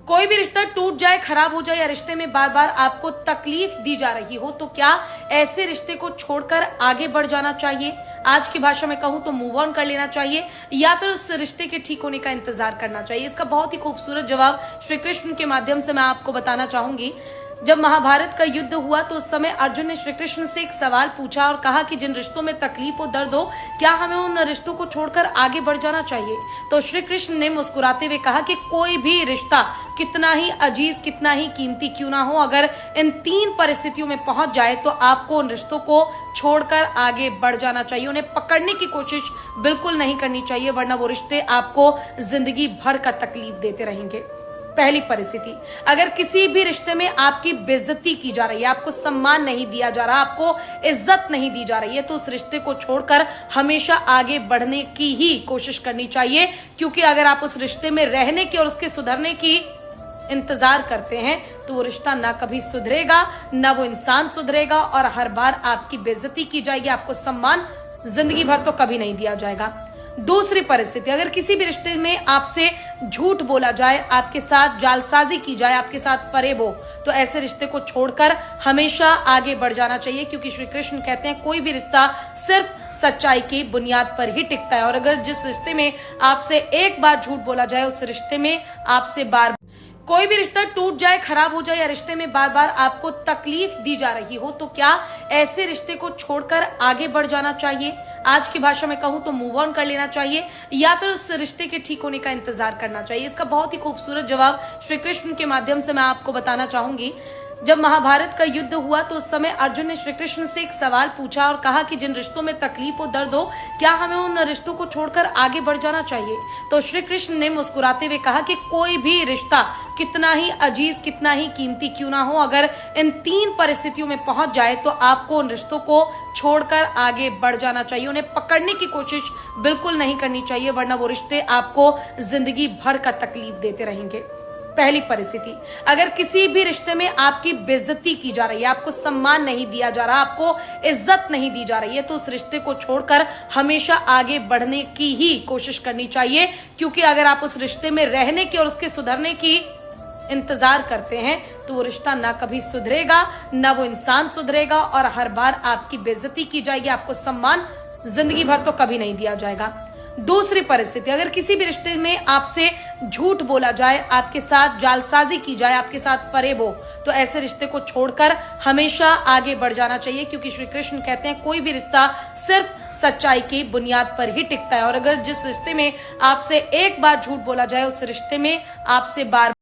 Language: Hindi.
कोई भी रिश्ता टूट जाए, खराब हो जाए या रिश्ते में बार बार आपको तकलीफ दी जा रही हो तो क्या ऐसे रिश्ते को छोड़कर आगे बढ़ जाना चाहिए? आज की भाषा में कहूं तो मूव ऑन कर लेना चाहिए या फिर उस रिश्ते के ठीक होने का इंतजार करना चाहिए? इसका बहुत ही खूबसूरत जवाब श्री कृष्ण के माध्यम से मैं आपको बताना चाहूंगी। जब महाभारत का युद्ध हुआ तो उस समय अर्जुन ने श्री कृष्ण से एक सवाल पूछा और कहा कि जिन रिश्तों में तकलीफ हो, दर्द हो, क्या हमें उन रिश्तों को छोड़कर आगे बढ़ जाना चाहिए? तो श्री कृष्ण ने मुस्कुराते हुए कहा कि कोई भी रिश्ता कितना ही अजीज, कितना ही कीमती क्यों ना हो, अगर इन 3 परिस्थितियों में पहुंच जाए तो आपको उन रिश्तों को छोड़कर आगे बढ़ जाना चाहिए। उन्हें पकड़ने की कोशिश बिल्कुल नहीं करनी चाहिए, वरना वो रिश्ते आपको जिंदगी भर का तकलीफ देते रहेंगे। पहली परिस्थिति, अगर किसी भी रिश्ते में आपकी बेइज्जती की जा रही है, आपको सम्मान नहीं दिया जा रहा, आपको इज्जत नहीं दी जा रही है, तो उस रिश्ते को छोड़कर हमेशा आगे बढ़ने की ही कोशिश करनी चाहिए। क्योंकि अगर आप उस रिश्ते में रहने की और उसके सुधरने की इंतजार करते हैं तो वो रिश्ता ना कभी सुधरेगा, ना वो इंसान सुधरेगा और हर बार आपकी बेइज्जती की जाएगी, आपको सम्मान जिंदगी भर तो कभी नहीं दिया जाएगा। दूसरी परिस्थिति, अगर किसी भी रिश्ते में आपसे झूठ बोला जाए, आपके साथ जालसाजी की जाए, आपके साथ फरेब हो, तो ऐसे रिश्ते को छोड़कर हमेशा आगे बढ़ जाना चाहिए। क्योंकि श्री कृष्ण कहते हैं कोई भी रिश्ता सिर्फ सच्चाई की बुनियाद पर ही टिकता है और अगर जिस रिश्ते में आपसे एक बार झूठ बोला जाए, उस रिश्ते में आपसे बार कोई भी रिश्ता टूट जाए, खराब हो जाए या रिश्ते में बार बार आपको तकलीफ दी जा रही हो तो क्या ऐसे रिश्ते को छोड़कर आगे बढ़ जाना चाहिए? आज की भाषा में कहूं तो मूव ऑन कर लेना चाहिए या फिर उस रिश्ते के ठीक होने का इंतजार करना चाहिए? इसका बहुत ही खूबसूरत जवाब श्री कृष्ण के माध्यम से मैं आपको बताना चाहूंगी। जब महाभारत का युद्ध हुआ तो उस समय अर्जुन ने श्री कृष्ण से एक सवाल पूछा और कहा कि जिन रिश्तों में तकलीफ हो, दर्द हो, क्या हमें उन रिश्तों को छोड़कर आगे बढ़ जाना चाहिए? तो श्री कृष्ण ने मुस्कुराते हुए कहा कि कोई भी रिश्ता कितना ही अजीज, कितना ही कीमती क्यों ना हो, अगर इन 3 परिस्थितियों में पहुंच जाए तो आपको उन रिश्तों को छोड़कर आगे बढ़ जाना चाहिए। उन्हें पकड़ने की कोशिश बिल्कुल नहीं करनी चाहिए, वरना वो रिश्ते आपको जिंदगी भर का तकलीफ देते रहेंगे। पहली परिस्थिति, अगर किसी भी रिश्ते में आपकी बेइज्जती की जा रही है, आपको सम्मान नहीं दिया जा रहा, आपको इज्जत नहीं दी जा रही है, तो उस रिश्ते को छोड़कर हमेशा आगे बढ़ने की ही कोशिश करनी चाहिए। क्योंकि अगर आप उस रिश्ते में रहने की और उसके सुधरने की इंतजार करते हैं तो वो रिश्ता ना कभी सुधरेगा, ना वो इंसान सुधरेगा और हर बार आपकी बेइज्जती की जाएगी, आपको सम्मान जिंदगी भर तो कभी नहीं दिया जाएगा। दूसरी परिस्थिति, अगर किसी भी रिश्ते में आपसे झूठ बोला जाए, आपके साथ जालसाजी की जाए, आपके साथ फरेब हो, तो ऐसे रिश्ते को छोड़कर हमेशा आगे बढ़ जाना चाहिए। क्योंकि श्री कृष्ण कहते हैं कोई भी रिश्ता सिर्फ सच्चाई की बुनियाद पर ही टिकता है और अगर जिस रिश्ते में आपसे एक बार झूठ बोला जाए, उस रिश्ते में आपसे बार